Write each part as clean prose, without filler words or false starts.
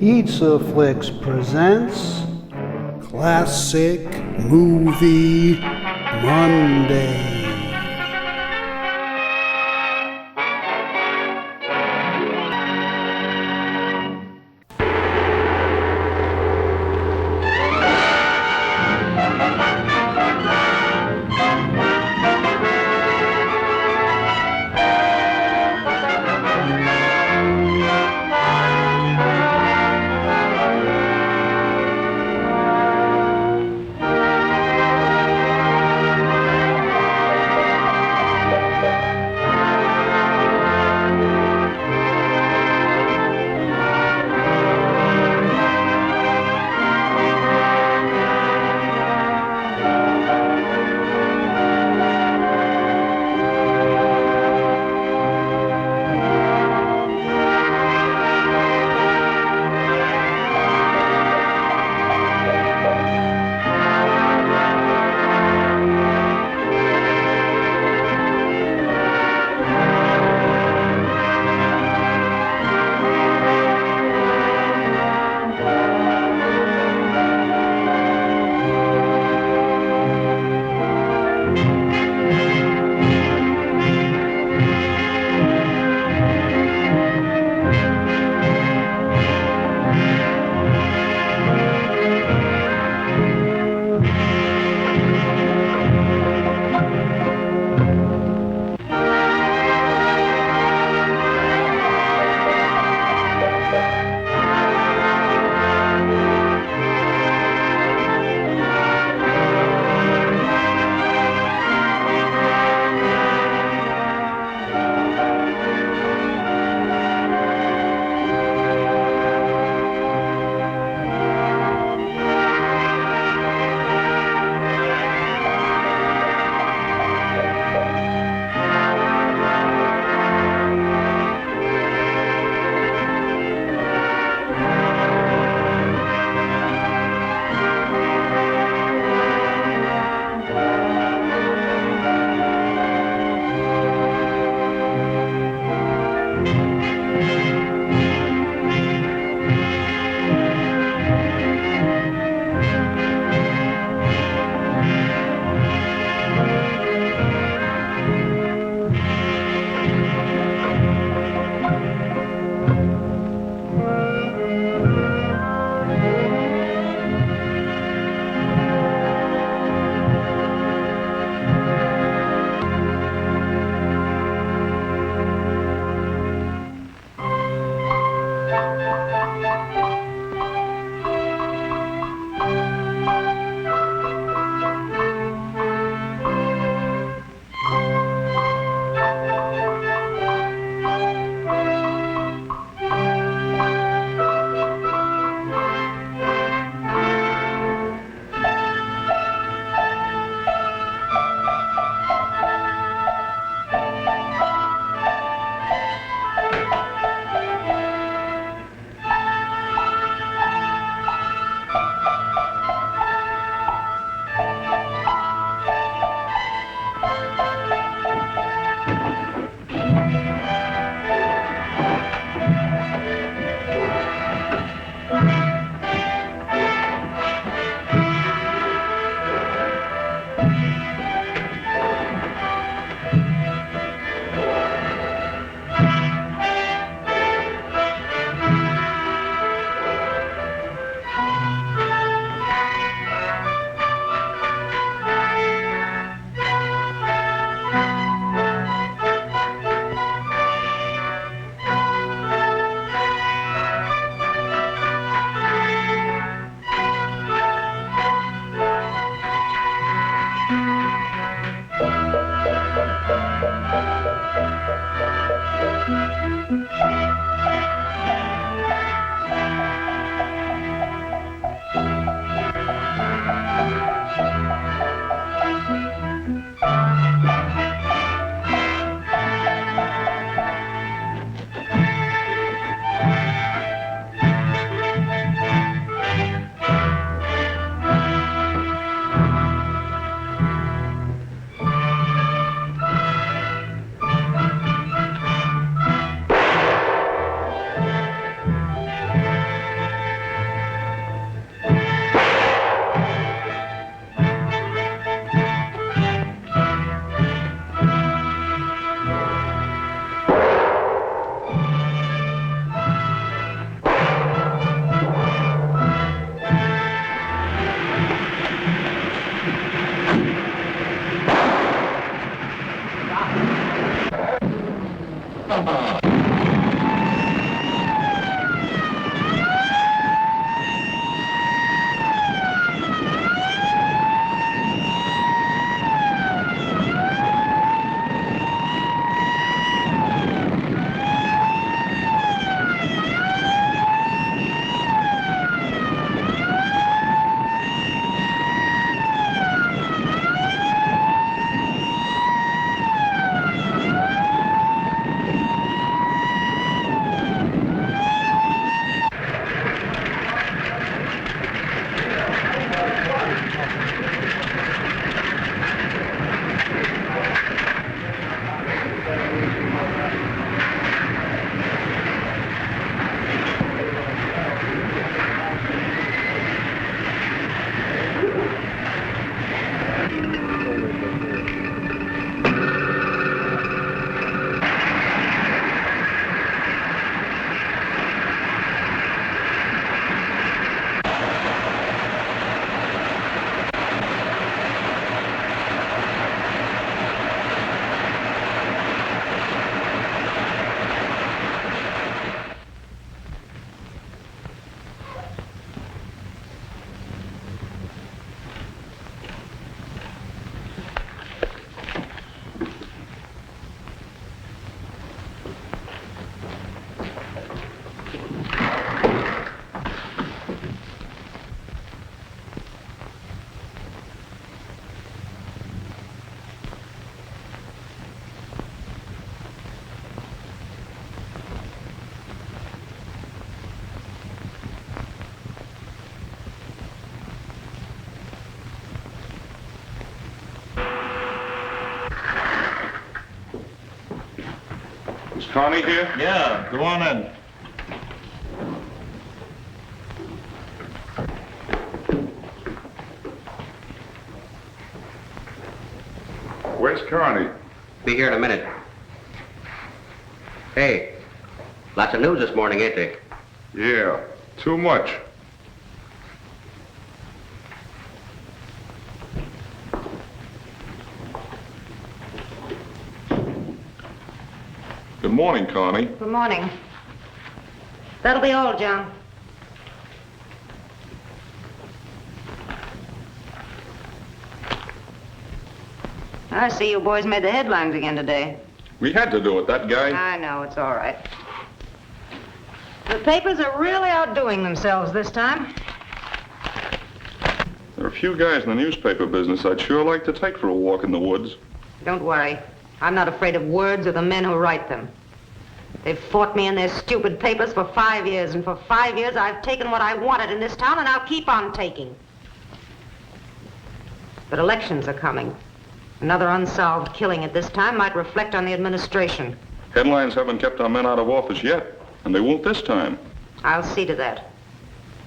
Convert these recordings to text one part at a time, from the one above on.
Eatsaflix presents Classic Movie Monday. Connie here? Yeah, go on in. Where's Connie? Be here in a minute. Hey, lots of news this morning, ain't there? Yeah, too much. Good morning, Connie. Good morning. That'll be all, John. I see you boys made the headlines again today. We had to do it, that guy. I know, it's all right. The papers are really outdoing themselves this time. There are a few guys in the newspaper business I'd sure like to take for a walk in the woods. Don't worry. I'm not afraid of words or the men who write them. They've fought me in their stupid papers for 5 years, and for 5 years I've taken what I wanted in this town, and I'll keep on taking. But elections are coming. Another unsolved killing at this time might reflect on the administration. Headlines haven't kept our men out of office yet, and they won't this time. I'll see to that.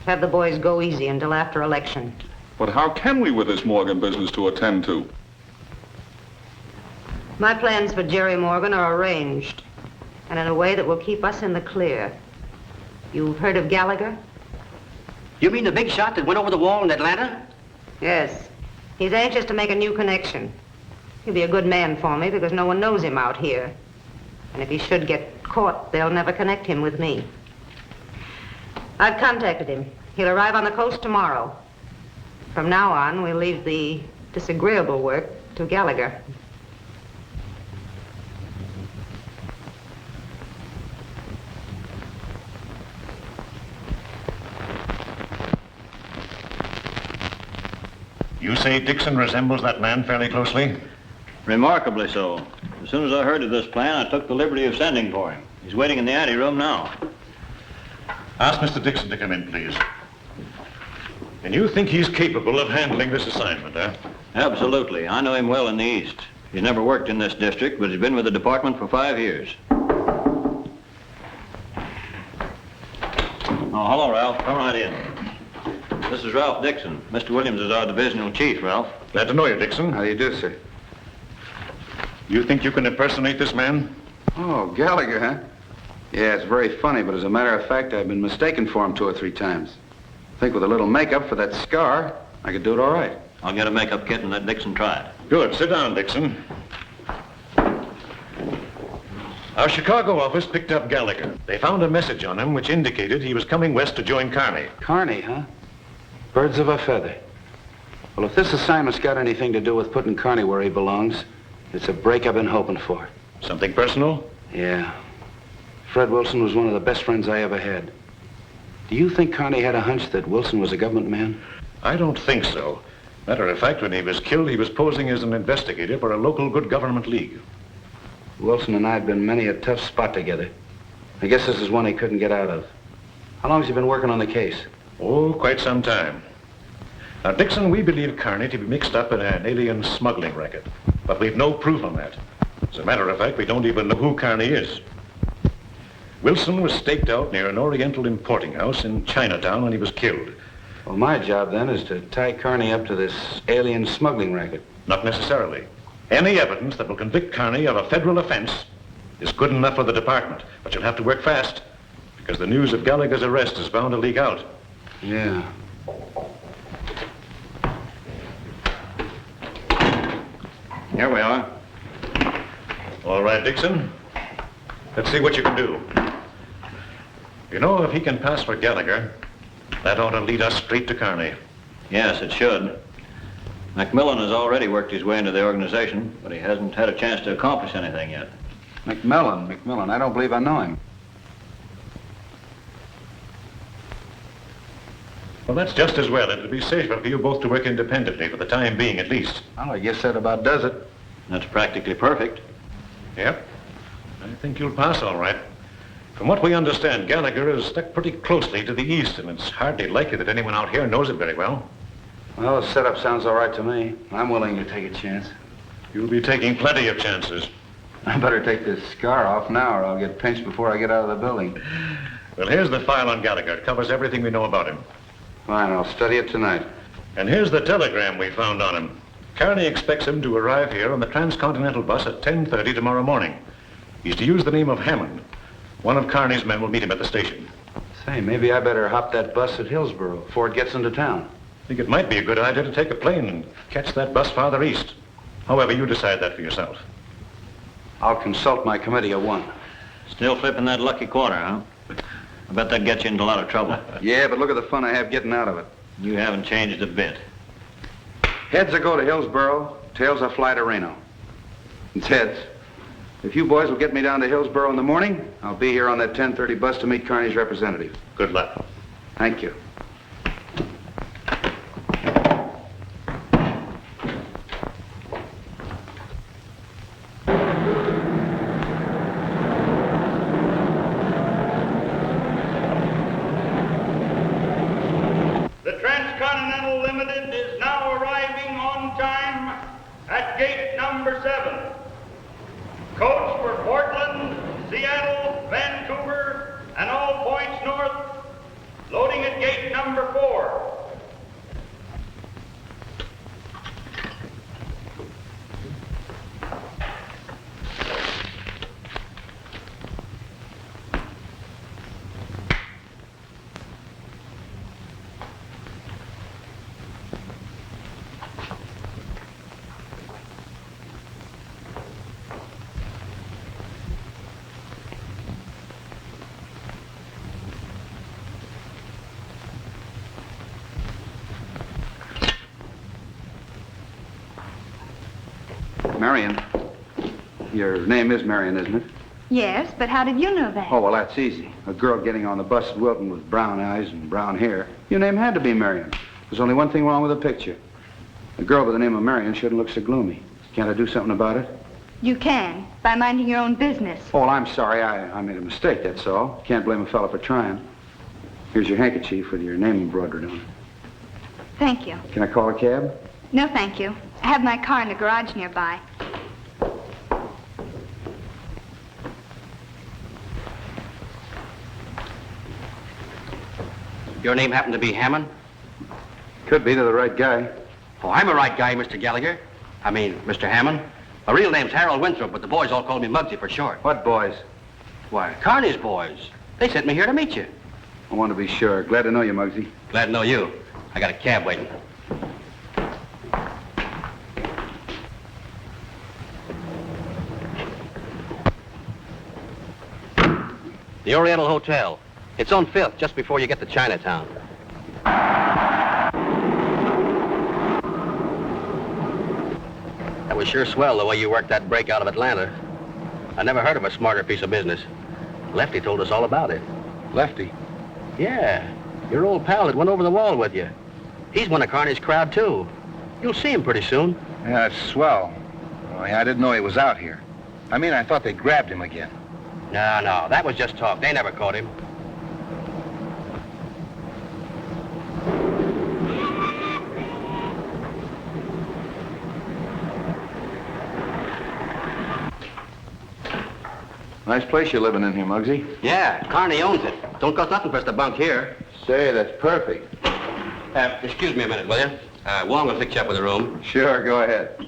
Have the boys go easy until after election. But how can we with this Morgan business to attend to? My plans for Jerry Morgan are arranged, and in a way that will keep us in the clear. You've heard of Gallagher? You mean the big shot that went over the wall in Atlanta? Yes. He's anxious to make a new connection. He'll be a good man for me because no one knows him out here. And if he should get caught, they'll never connect him with me. I've contacted him. He'll arrive on the coast tomorrow. From now on, we'll leave the disagreeable work to Gallagher. You say Dixon resembles that man fairly closely? Remarkably so. As soon as I heard of this plan, I took the liberty of sending for him. He's waiting in the anteroom now. Ask Mr. Dixon to come in, please. And you think he's capable of handling this assignment, huh? Absolutely. I know him well in the East. He's never worked in this district, but he's been with the department for 5 years. Oh, hello, Ralph. Come right in. This is Ralph Dixon. Mr. Williams is our divisional chief, Ralph. Glad to know you, Dixon. How do you do, sir? You think you can impersonate this man? Oh, Gallagher, huh? Yeah, it's very funny, but as a matter of fact, I've been mistaken for him 2 or 3 times. I think with a little makeup for that scar, I could do it all right. I'll get a makeup kit and let Dixon try it. Good. Sit down, Dixon. Our Chicago office picked up Gallagher. They found a message on him which indicated he was coming west to join Kearney. Kearney, huh? Birds of a feather. Well, if this assignment's got anything to do with putting Kearney where he belongs, it's a break I've been hoping for. Something personal? Yeah. Fred Wilson was one of the best friends I ever had. Do you think Kearney had a hunch that Wilson was a government man? I don't think so. Matter of fact, when he was killed, he was posing as an investigator for a local good government league. Wilson and I had been many a tough spot together. I guess this is one he couldn't get out of. How long has he been working on the case? Oh, quite some time. Now, Dixon, we believe Kearney to be mixed up in an alien smuggling racket, but we've no proof on that. As a matter of fact, we don't even know who Kearney is. Wilson was staked out near an Oriental importing house in Chinatown when he was killed. Well, my job then is to tie Kearney up to this alien smuggling racket. Not necessarily. Any evidence that will convict Kearney of a federal offense is good enough for the department, but you'll have to work fast, because the news of Gallagher's arrest is bound to leak out. Yeah. Here we are. All right, Dixon. Let's see what you can do. You know, if he can pass for Gallagher, that ought to lead us straight to Kearney. Yes, it should. McMillan has already worked his way into the organization, but he hasn't had a chance to accomplish anything yet. McMillan. I don't believe I know him. Well, that's just as well. It'll be safer for you both to work independently for the time being, at least. Well, I guess that about does it. That's practically perfect. Yep. I think you'll pass all right. From what we understand, Gallagher is stuck pretty closely to the east, and it's hardly likely that anyone out here knows it very well. Well, the setup sounds all right to me. I'm willing to take a chance. You'll be taking plenty of chances. I better take this scar off now or I'll get pinched before I get out of the building. Well, here's the file on Gallagher. It covers everything we know about him. Fine, I'll study it tonight. And here's the telegram we found on him. Kearney expects him to arrive here on the transcontinental bus at 10:30 tomorrow morning. He's to use the name of Hammond. One of Kearney's men will meet him at the station. Say, maybe I better hop that bus at Hillsboro before it gets into town. I think it might be a good idea to take a plane and catch that bus farther east. However, you decide that for yourself. I'll consult my committee of one. Still flipping that lucky quarter, huh? I bet that gets you into a lot of trouble. Yeah, but look at the fun I have getting out of it. You haven't changed a bit. Heads I go to Hillsboro, tails I fly to Reno. It's heads. If you boys will get me down to Hillsboro in the morning, I'll be here on that 10:30 bus to meet Kearney's representative. Good luck. Thank you. The Transcontinental Limited is now arriving on time at gate number 7. Coach for Portland, Seattle, Vancouver, and all points north, loading at gate number 4. Marion. Your name is Marion, isn't it? Yes, but how did you know that? Oh, well, that's easy. A girl getting on the bus at Wilton with brown eyes and brown hair. Your name had to be Marion. There's only one thing wrong with the picture. A girl by the name of Marion shouldn't look so gloomy. Can't I do something about it? You can, by minding your own business. Oh, well, I'm sorry. I made a mistake, that's all. Can't blame a fella for trying. Here's your handkerchief with your name embroidered on it. Thank you. Can I call a cab? No, thank you. I have my car in the garage nearby. Your name happened to be Hammond? Could be to the right guy. Oh, I'm a right guy, Mr. Gallagher. I mean, Mr. Hammond. My real name's Harold Winthrop, but the boys all call me Muggsy for short. What boys? Why, Kearney's boys. They sent me here to meet you. I want to be sure. Glad to know you, Muggsy. Glad to know you. I got a cab waiting. The Oriental Hotel. It's on 5th, just before you get to Chinatown. That was sure swell, the way you worked that break out of Atlanta. I never heard of a smarter piece of business. Lefty told us all about it. Lefty. Yeah, your old pal that went over the wall with you. He's one of Kearney's crowd, too. You'll see him pretty soon. Yeah, it's swell. Oh, yeah, I didn't know he was out here. I mean, I thought they grabbed him again. No, that was just talk. They never caught him. Nice place you're living in here, Muggsy. Yeah, Kearney owns it. Don't cost nothing for us to bunk here. Say, that's perfect. Excuse me a minute, will you? Wong will fix you up with a room. Sure, go ahead.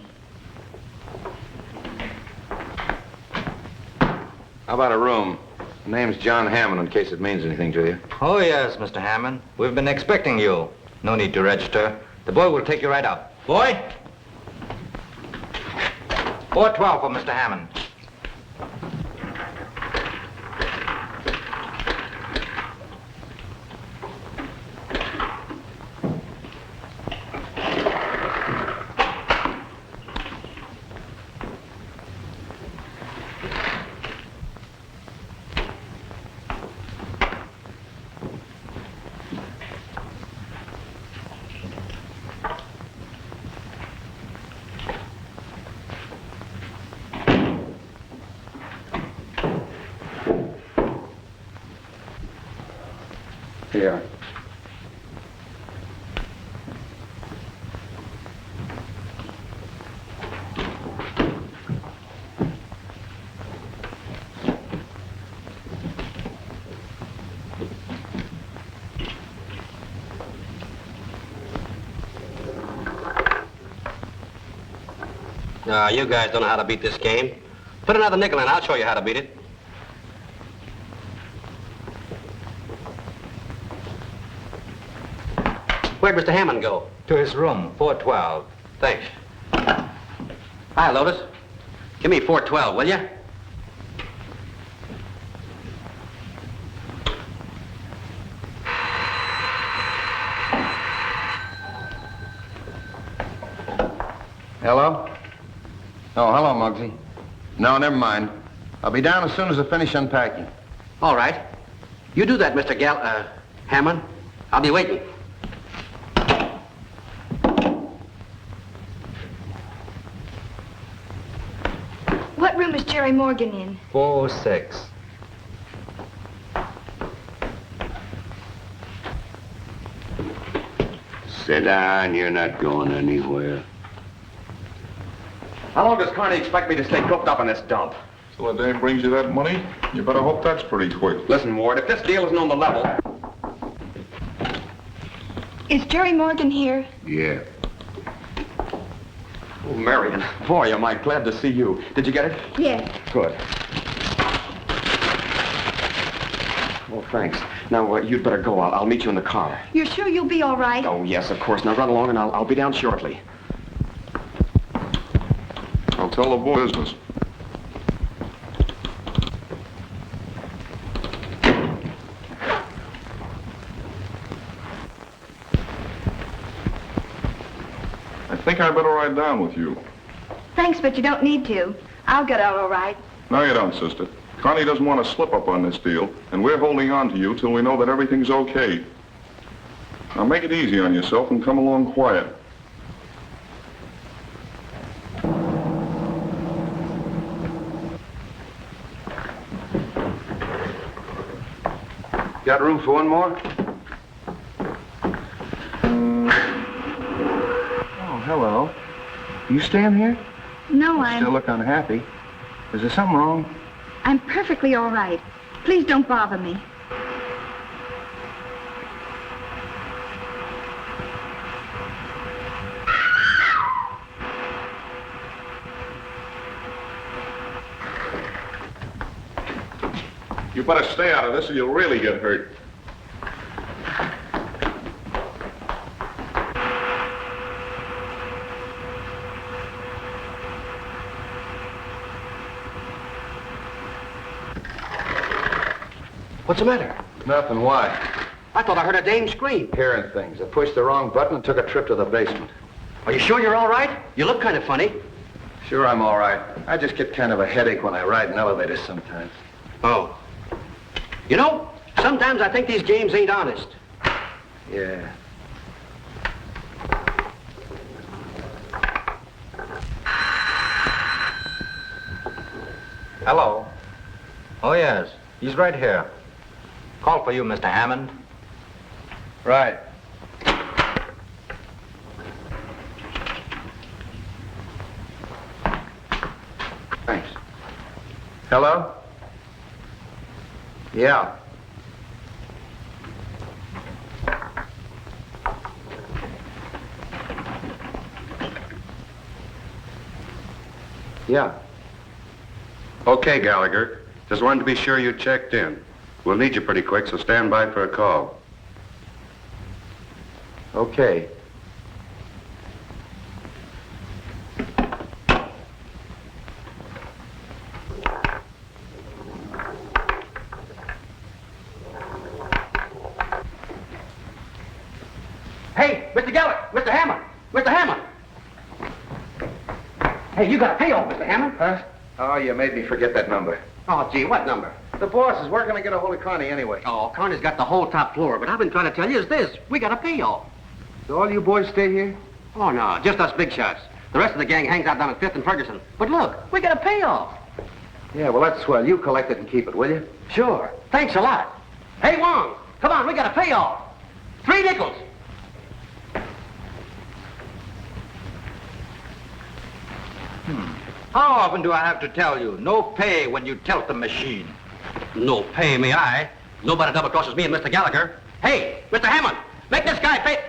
How about a room? The name's John Hammond, in case it means anything to you. Oh, yes, Mr. Hammond. We've been expecting you. No need to register. The boy will take you right up. Boy? 412 for Mr. Hammond. Here. You guys don't know how to beat this game. Put another nickel in, I'll show you how to beat it. Where'd Mr. Hammond go? To his room, 412. Thanks. Hi, Lotus. Give me 412, will you? Hello? Oh, hello, Muggsy. No, never mind. I'll be down as soon as I finish unpacking. All right. You do that, Mr. Hammond. I'll be waiting. What room is Jerry Morgan in? 406. Sit down, you're not going anywhere. How long does Carney expect me to stay cooped up in this dump? So the dame brings you that money? You better hope that's pretty quick. Listen, Ward, if this deal isn't on the level... Is Jerry Morgan here? Yeah. Oh, Marion, boy, am I glad to see you. Did you get it? Yes. Good. Well, thanks. Now, you'd better go. I'll meet you in the car. You're sure you'll be all right? Oh, yes, of course. Now, run along, and I'll be down shortly. I'll tell the boy business. I think I better ride down with you. Thanks, but you don't need to. I'll get out all right. No, you don't, sister. Connie doesn't want to slip up on this deal, and we're holding on to you till we know that everything's okay. Now make it easy on yourself and come along quiet. Got room for one more? Oh, hello. You staying here? No, Still look unhappy. Is there something wrong? I'm perfectly all right. Please don't bother me. You better stay out of this or you'll really get hurt. What's the matter? Nothing. Why? I thought I heard a dame scream. Hearing things. I pushed the wrong button and took a trip to the basement. Are you sure you're all right? You look kind of funny. Sure, I'm all right. I just get kind of a headache when I ride in elevators sometimes. Oh. You know, sometimes I think these games ain't honest. Yeah. Hello. Oh, yes. He's right here. Call for you, Mr. Hammond. Right. Thanks. Hello? Yeah. Yeah. Okay, Gallagher. Just wanted to be sure you checked in. We'll need you pretty quick, so stand by for a call. Okay. Hey, Mr. Gallagher, Mr. Hammond, Mr. Hammond. Hey, you got a payoff, Mr. Hammond. Huh? Oh, you made me forget that number. Oh, gee, what number? The boss is working to get a hold of Connie anyway. Oh, Carney's got the whole top floor, but I've been trying to tell you is this. We got a payoff. Do all you boys stay here? Oh, no, just us big shots. The rest of the gang hangs out down at 5th and Ferguson. But look, we got a payoff. Yeah, well, that's swell. You collect it and keep it, will you? Sure. Thanks a lot. Hey, Wong, come on, we got a payoff. 3 nickels. How often do I have to tell you? No pay when you tilt the machine. No pay me I. Nobody double crosses me and Mr. Gallagher. Hey, Mr. Hammond, make this guy pay.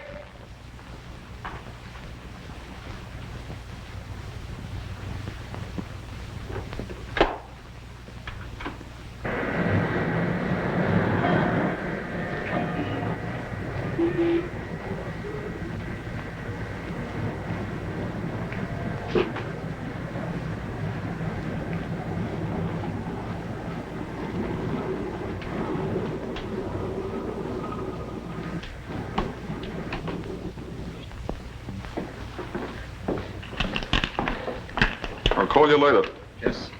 I'll call you later. Yes.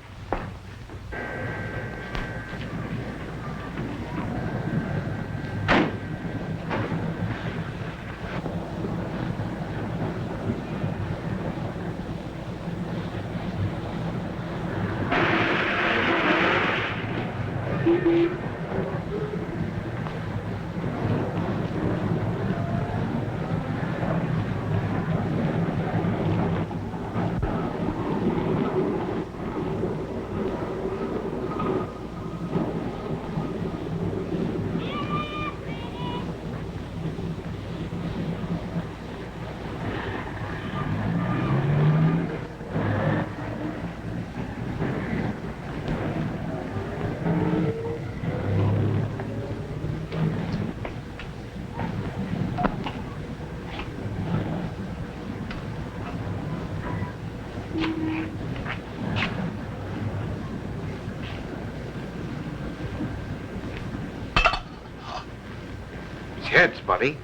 Heads, buddy.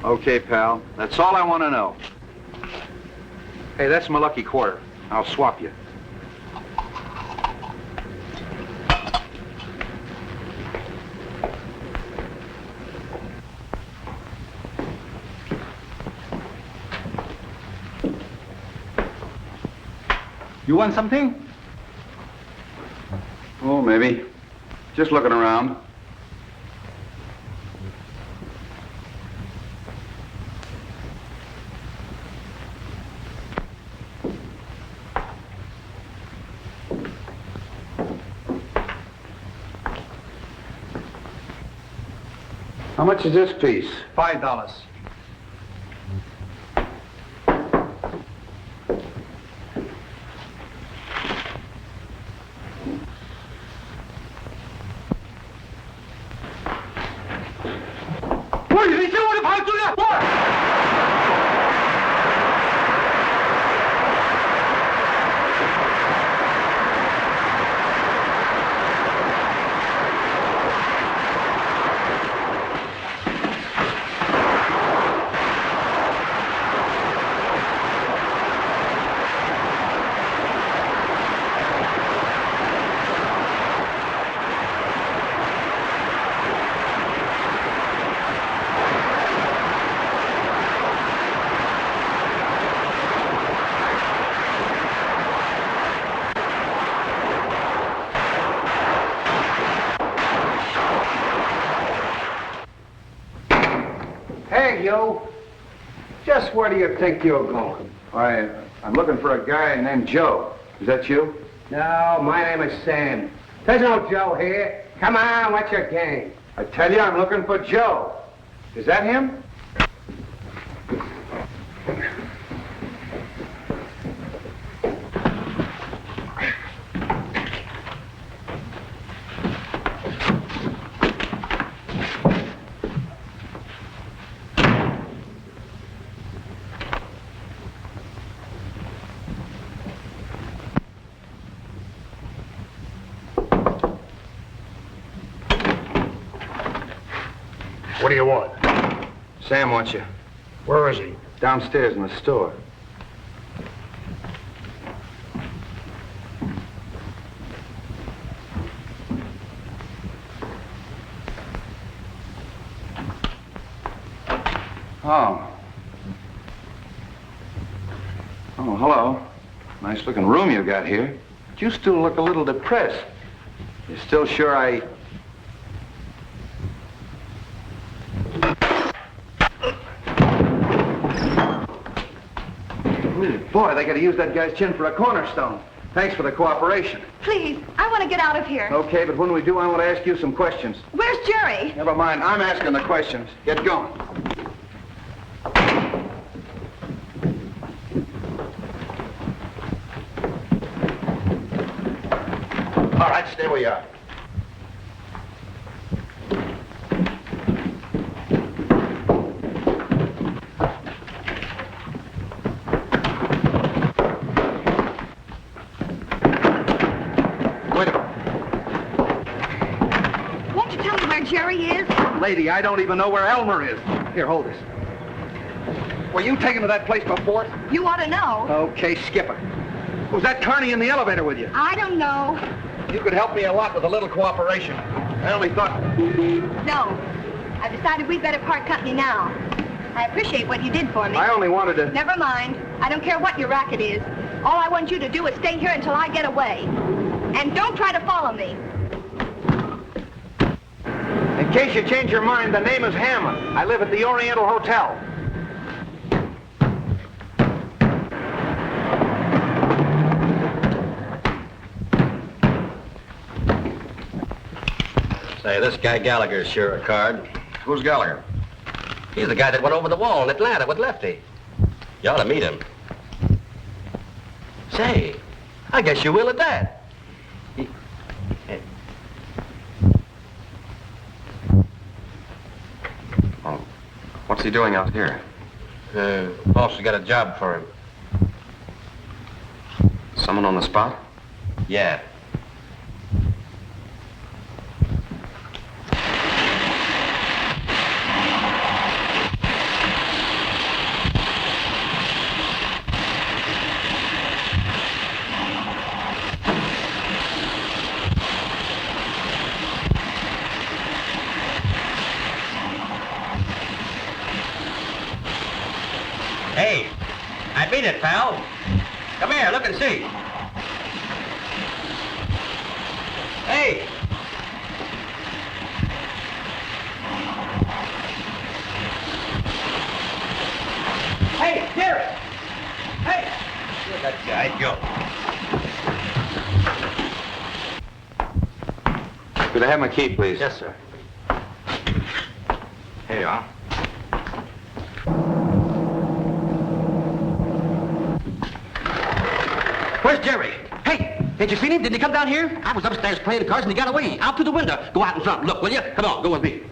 Okay, pal. That's all I want to know. Hey, that's my lucky quarter. I'll swap you. You want something? Oh, maybe. Just looking around. How much is this piece? $5. Hey, you. Just where do you think you're going? I'm looking for a guy named Joe. Is that you? No, my name is Sam. There's no Joe here. Come on, what's your game? I tell you, I'm looking for Joe. Is that him? What do you want? Sam wants you. Where is he? Downstairs in the store. Oh. Oh, hello. Nice looking room you got here. But you still look a little depressed. You still sure I... Boy, they gotta use that guy's chin for a cornerstone. Thanks for the cooperation. Please, I want to get out of here. Okay, but when we do, I want to ask you some questions. Where's Jerry? Never mind, I'm asking the questions. Get going. All right, stay where you are. lady, I don't even know where Elmer is. Here, hold this. Were you taken to that place before? You ought to know. Okay, skip it. Was that Carney in the elevator with you? I don't know. You could help me a lot with a little cooperation. I only thought... No. I've decided we'd better part company now. I appreciate what you did for me. I only wanted to... Never mind. I don't care what your racket is. All I want you to do is stay here until I get away. And don't try to follow me. In case you change your mind, the name is Hammond. I live at the Oriental Hotel. Say, this guy Gallagher's sure a card. Who's Gallagher? He's the guy that went over the wall in Atlanta with Lefty. You ought to meet him. Say, I guess you will at that. Oh, what's he doing out here? Boss has got a job for him. Someone on the spot? Yeah. Hey, I beat it, pal. Come here, look and see. Hey! Hey, Jerry! Hey! Where'd that guy go? Could I have my key, please? Yes, sir. Here you are. Where's Jerry? Hey, did you see him? Didn't he come down here? I was upstairs playing cards and he got away. Out through the window. Go out in front. Look, will you? Come on, go with me.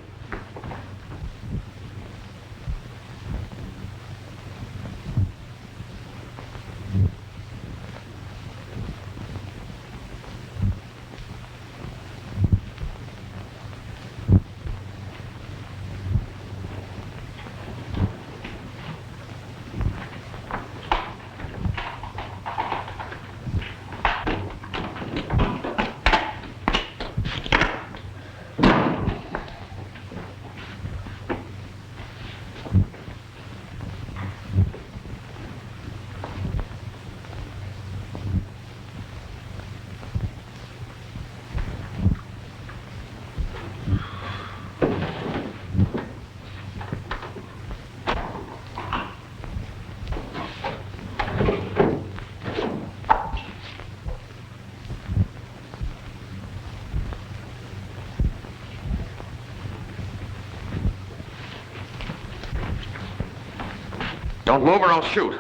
Don't move or I'll shoot.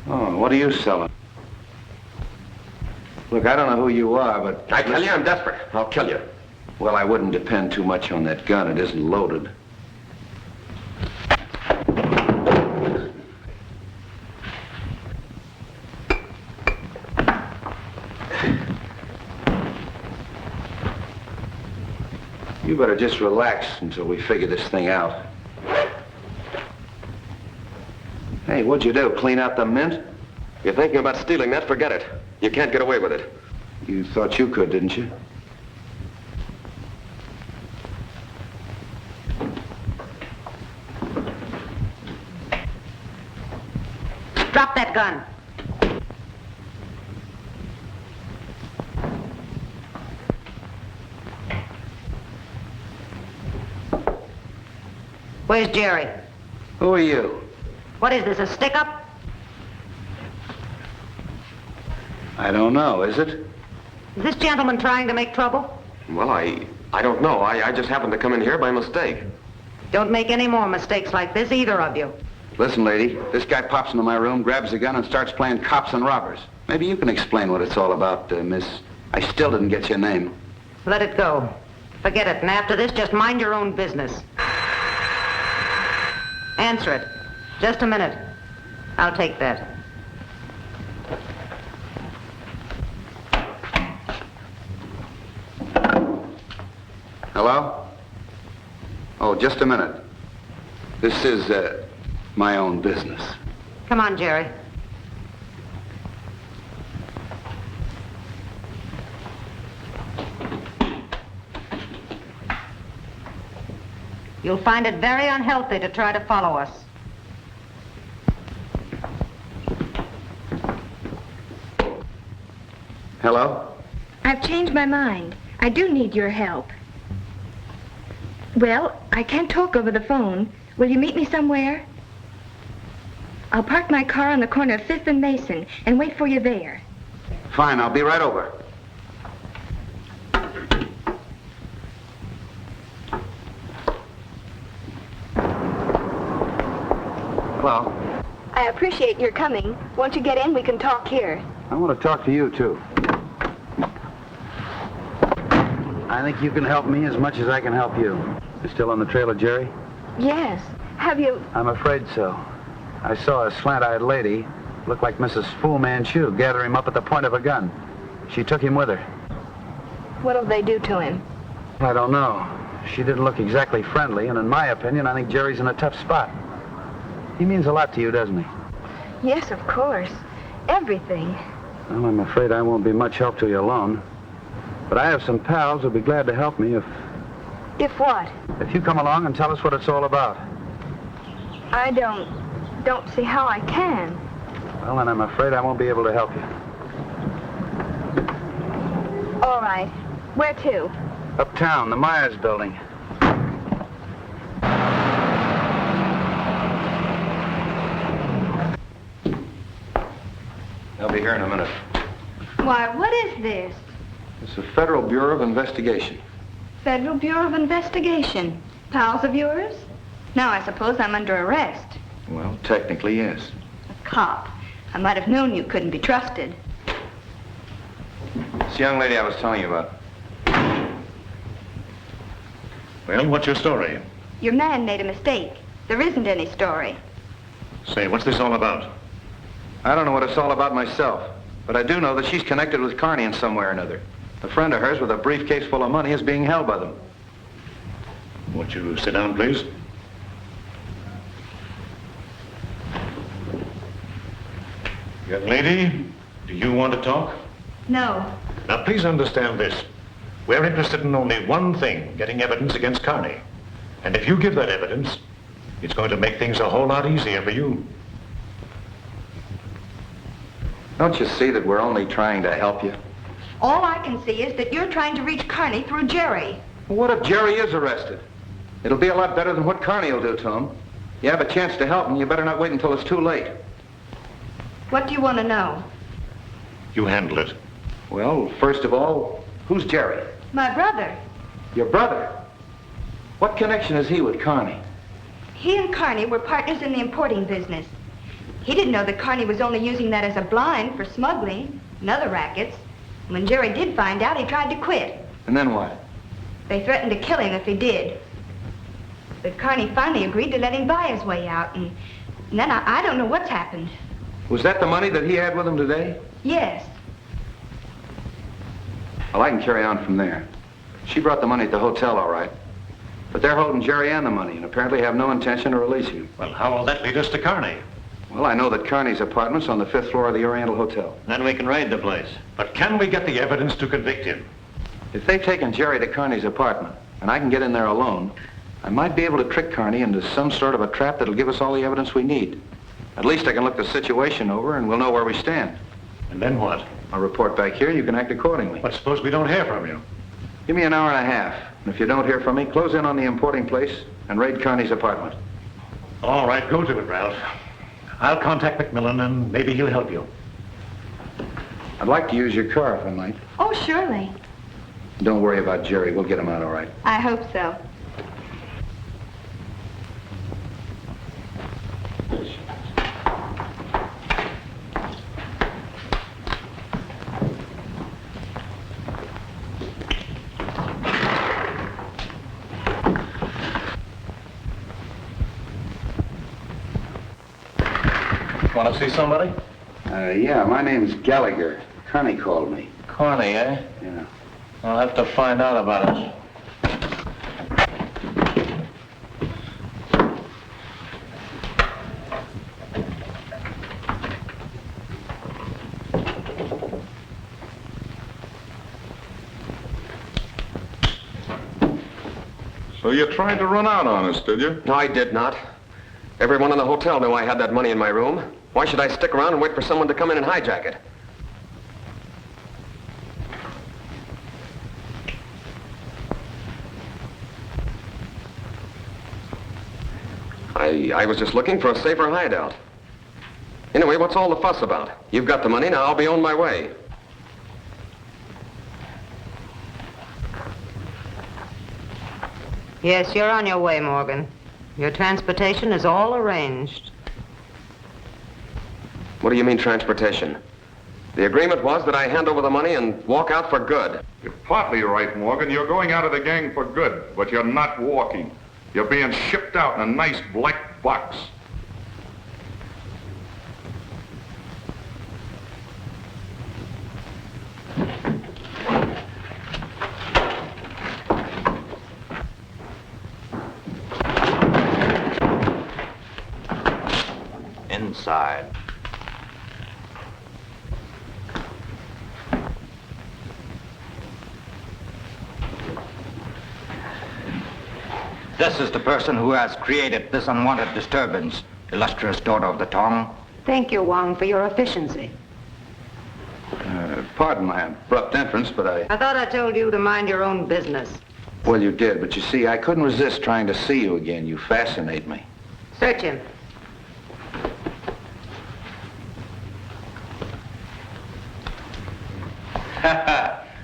Oh, what are you selling? Look, I don't know who you are, but... I tell you, I'm desperate. I'll kill you. Well, I wouldn't depend too much on that gun. It isn't loaded. You better just relax until we figure this thing out. Hey, what'd you do? Clean out the mint? You're thinking about stealing that? Forget it. You can't get away with it. You thought you could, didn't you? Drop that gun. Where's Jerry? Who are you? What is this, a stick-up? I don't know, is it? Is this gentleman trying to make trouble? Well, I don't know. I just happened to come in here by mistake. Don't make any more mistakes like this, either of you. Listen, lady, this guy pops into my room, grabs a gun, and starts playing cops and robbers. Maybe you can explain what it's all about, miss. I still didn't get your name. Let it go. Forget it, and after this, just mind your own business. Answer it. Just a minute. I'll take that. Hello? Oh, just a minute. This is my own business. Come on, Jerry. You'll find it very unhealthy to try to follow us. Hello? I've changed my mind. I do need your help. Well, I can't talk over the phone. Will you meet me somewhere? I'll park my car on the corner of 5th and Mason and wait for you there. Fine, I'll be right over. Hello? I appreciate your coming. Won't you get in? We can talk here. I want to talk to you, too. I think you can help me as much as I can help you. You still on the trail of Jerry? Yes. Have you... I'm afraid so. I saw a slant-eyed lady, looked like Mrs. Fu Manchu, gather him up at the point of a gun. She took him with her. What'll they do to him? I don't know. She didn't look exactly friendly, and in my opinion, I think Jerry's in a tough spot. He means a lot to you, doesn't he? Yes, of course. Everything. Well, I'm afraid I won't be much help to you alone. But I have some pals who'll be glad to help me if what? If you come along and tell us what it's all about. I don't see how I can. Well, then I'm afraid I won't be able to help you. All right. Where to? Uptown, the Myers building. I'll be here in a minute. Why, what is this? It's the Federal Bureau of Investigation. Federal Bureau of Investigation. Pals of yours? Now I suppose I'm under arrest. Well, technically, yes. A cop. I might have known you couldn't be trusted. It's the young lady I was telling you about. Well, what's your story? Your man made a mistake. There isn't any story. Say, what's this all about? I don't know what it's all about myself, but I do know that she's connected with Carney in some way or another. A friend of hers with a briefcase full of money is being held by them. Won't you sit down, please? Young lady, do you want to talk? No. Now, please understand this. We're interested in only one thing, getting evidence against Carney. And if you give that evidence, it's going to make things a whole lot easier for you. Don't you see that we're only trying to help you? All I can see is that you're trying to reach Carney through Jerry. Well, what if Jerry is arrested? It'll be a lot better than what Carney will do to him. You have a chance to help him, you better not wait until it's too late. What do you want to know? You handle it. Well, first of all, who's Jerry? My brother. Your brother? What connection is he with Carney? He and Carney were partners in the importing business. He didn't know that Carney was only using that as a blind for smuggling and other rackets. When Jerry did find out, he tried to quit. And then what? They threatened to kill him if he did. But Carney finally agreed to let him buy his way out, and then I don't know what's happened. Was that the money that he had with him today? Yes. Well, I can carry on from there. She brought the money at the hotel, all right. But they're holding Jerry and the money, and apparently have no intention of releasing him. Well, how will that lead us to Carney? Well, I know that Carney's apartment's on the 5th floor of the Oriental Hotel. Then we can raid the place. But can we get the evidence to convict him? If they've taken Jerry to Carney's apartment, and I can get in there alone, I might be able to trick Carney into some sort of a trap that'll give us all the evidence we need. At least I can look the situation over, and we'll know where we stand. And then what? I'll report back here, you can act accordingly. But suppose we don't hear from you? Give me an hour and a half, and if you don't hear from me, close in on the importing place and raid Carney's apartment. All right, go to it, Ralph. I'll contact McMillan, and maybe he'll help you. I'd like to use your car, if I might. Oh, surely. Don't worry about Jerry. We'll get him out all right. I hope so. Want to see somebody? Yeah, my name's Gallagher. Carney called me. Carney, eh? Yeah. I'll have to find out about it. So you tried to run out on us, did you? No, I did not. Everyone in the hotel knew I had that money in my room. Why should I stick around and wait for someone to come in and hijack it? I was just looking for a safer hideout. Anyway, what's all the fuss about? You've got the money, now I'll be on my way. Yes, you're on your way, Morgan. Your transportation is all arranged. What do you mean, transportation? The agreement was that I hand over the money and walk out for good. You're partly right, Morgan. You're going out of the gang for good, but you're not walking. You're being shipped out in a nice black box. Inside. This is the person who has created this unwanted disturbance, illustrious daughter of the Tong. Thank you, Wong, for your efficiency. Pardon my abrupt entrance, but I thought I told you to mind your own business. Well, you did, but you see, I couldn't resist trying to see you again. You fascinate me. Search him.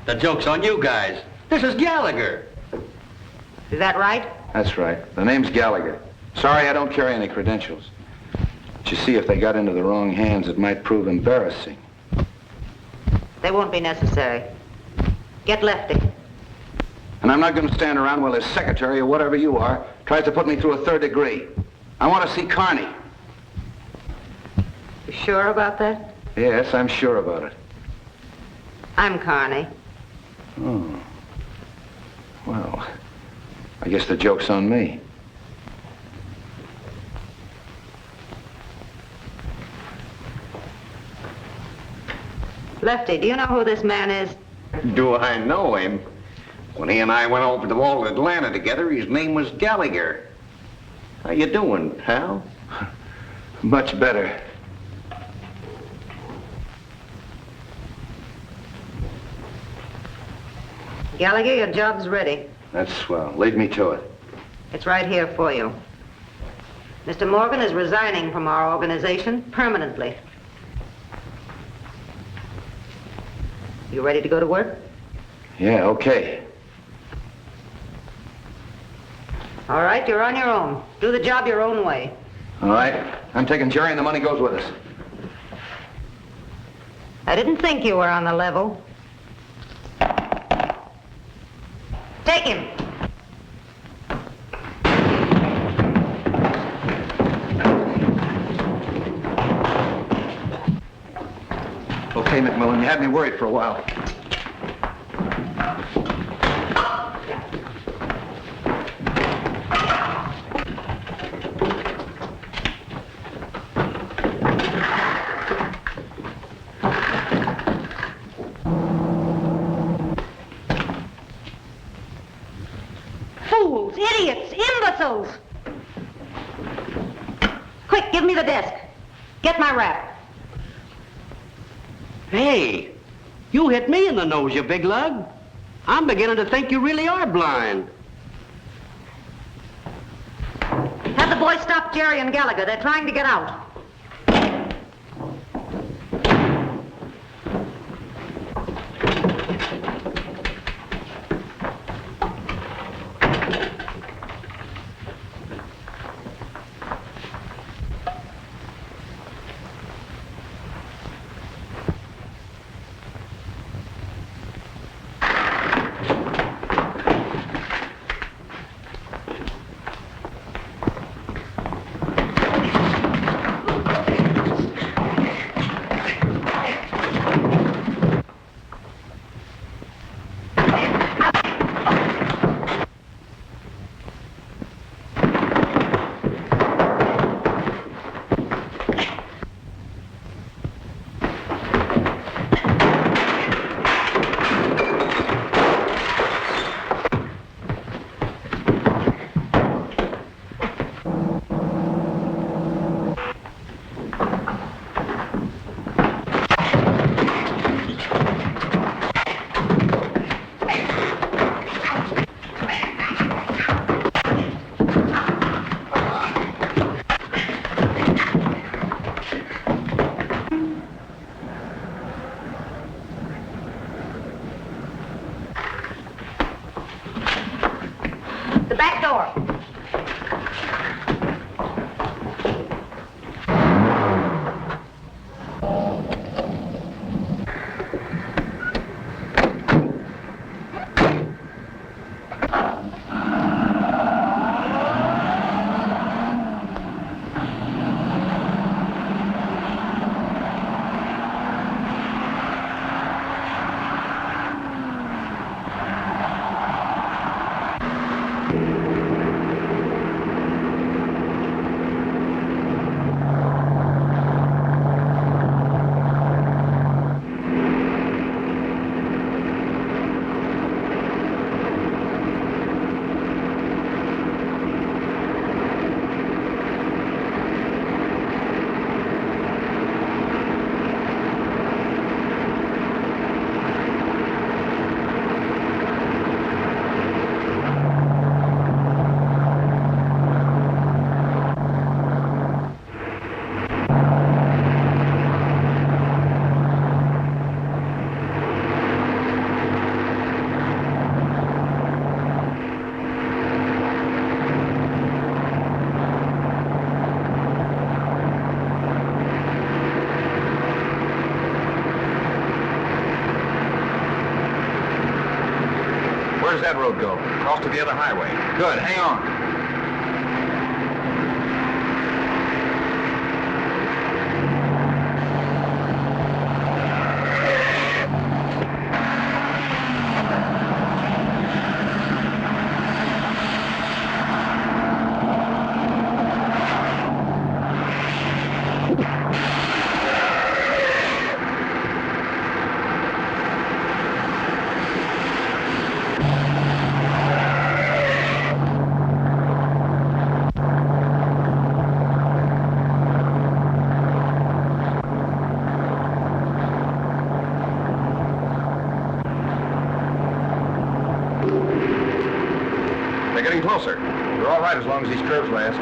The joke's on you guys. This is Gallagher. Is that right? That's right. The name's Gallagher. Sorry, I don't carry any credentials. But you see, if they got into the wrong hands, it might prove embarrassing. They won't be necessary. Get Lefty. And I'm not going to stand around while his secretary, or whatever you are, tries to put me through a third degree. I want to see Carney. You sure about that? Yes, I'm sure about it. I'm Carney. Oh. Well, I guess the joke's on me. Lefty, do you know who this man is? Do I know him? When he and I went over the wall to Atlanta together, his name was Gallagher. How you doing, pal? Much better. Gallagher, your job's ready. That's swell. Lead me to it. It's right here for you. Mr. Morgan is resigning from our organization permanently. You ready to go to work? Yeah, okay. All right, you're on your own. Do the job your own way. All right. I'm taking Jerry and the money goes with us. I didn't think you were on the level. Take him. Okay, McMillan, you had me worried for a while. Fools, idiots, imbeciles! Quick, give me the desk. Get my wrap. Hey, you hit me in the nose, you big lug. I'm beginning to think you really are blind. Have the boys stop Jerry and Gallagher. They're trying to get out. does that road go? Cross to the other highway. Good, hang on. They're getting closer. We're all right as long as these curves last.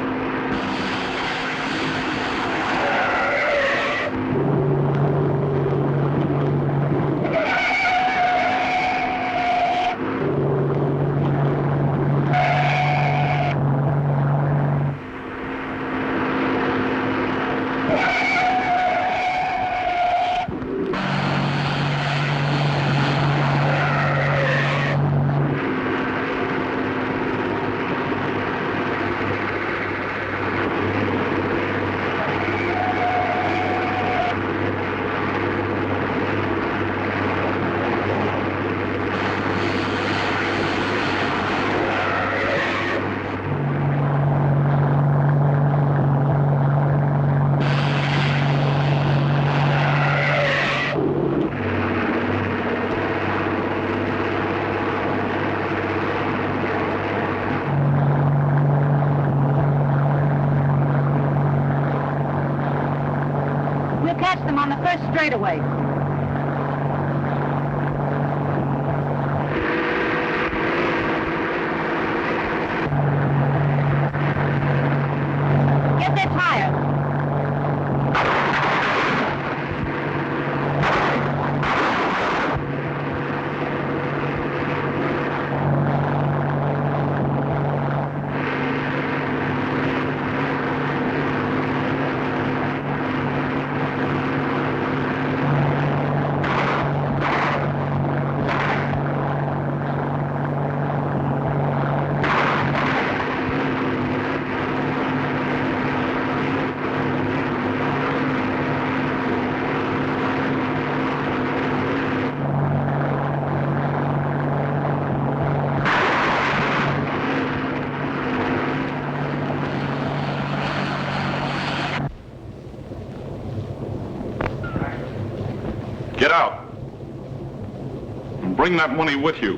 We'll catch them on the first straightaway. Get their tires. Get out. And bring that money with you.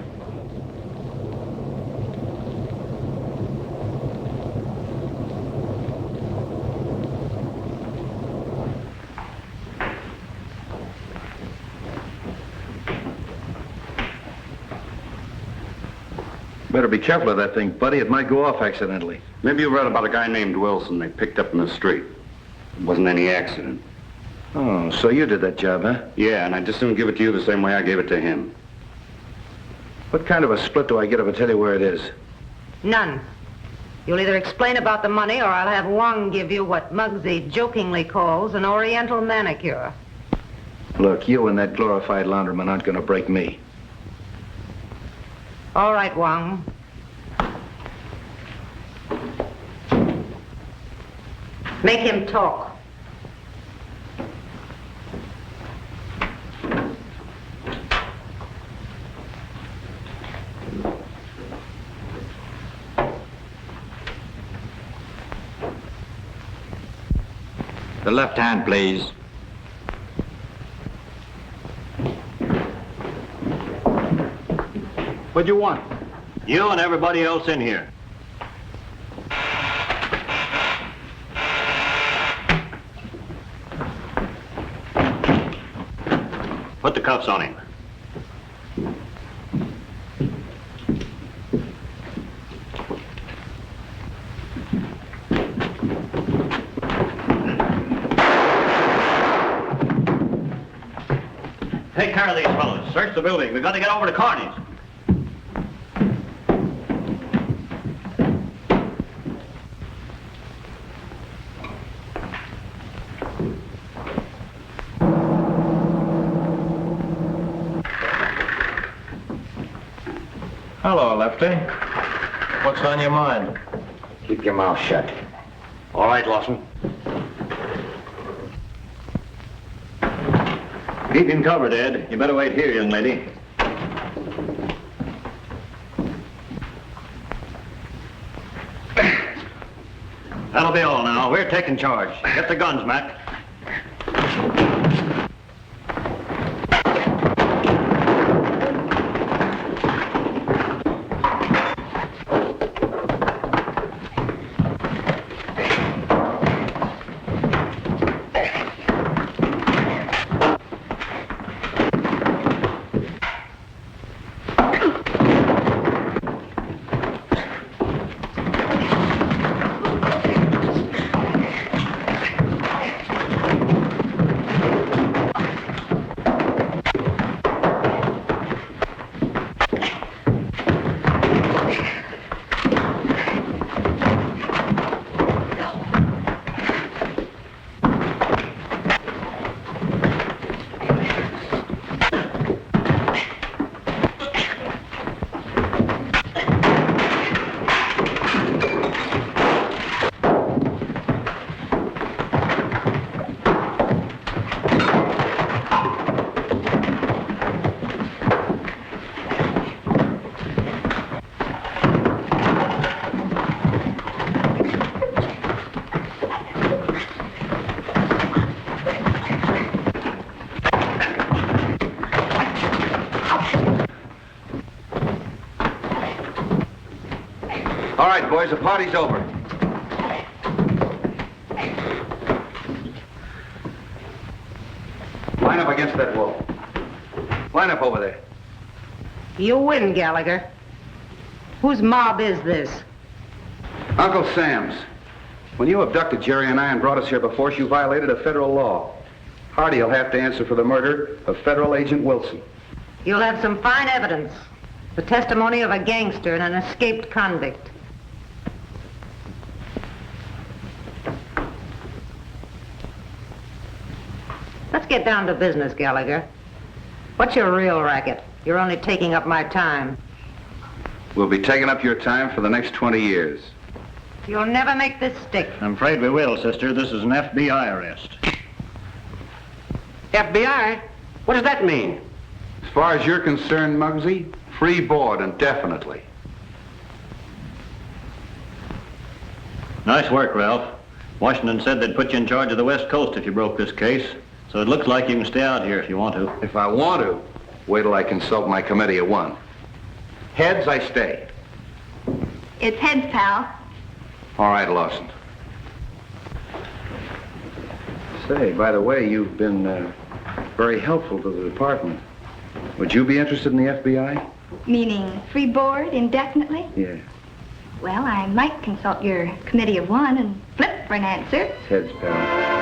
Better be careful of that thing, buddy. It might go off accidentally. Maybe you read about a guy named Wilson they picked up in the street. It wasn't any accident. Oh, so you did that job, huh? Yeah, and I'd just soon give it to you the same way I gave it to him. What kind of a split do I get if I tell you where it is? None. You'll either explain about the money or I'll have Wong give you what Muggsy jokingly calls an oriental manicure. Look, you and that glorified laundryman aren't going to break me. All right, Wong. Make him talk. The left hand, please. What do you want? You and everybody else in here. Put the cuffs on him. Take care of these fellas. Search the building. We've got to get over to Carney's. Hello, Lefty. What's on your mind? Keep your mouth shut. All right, Lawson. Keep him covered, Ed. You better wait here, young lady. That'll be all now. We're taking charge. Get the guns, Mac. All right, boys, the party's over. Line up against that wall. Line up over there. You win, Gallagher. Whose mob is this? Uncle Sam's. When you abducted Jerry and I and brought us here before, you violated a federal law. Hardy'll have to answer for the murder of Federal Agent Wilson. You'll have some fine evidence. The testimony of a gangster and an escaped convict. Let's get down to business, Gallagher. What's your real racket? You're only taking up my time. We'll be taking up your time for the next 20 years. You'll never make this stick. I'm afraid we will, sister. This is an FBI arrest. FBI? What does that mean? As far as you're concerned, Muggsy, free board indefinitely. Nice work, Ralph. Washington said they'd put you in charge of the West Coast if you broke this case. So it looks like you can stay out here if you want to. If I want to, wait till I consult my committee of one. Heads, I stay. It's heads, pal. All right, Lawson. Say, by the way, you've been very helpful to the department. Would you be interested in the FBI? Meaning free board indefinitely? Yeah. Well, I might consult your committee of one and flip for an answer. Heads, pal.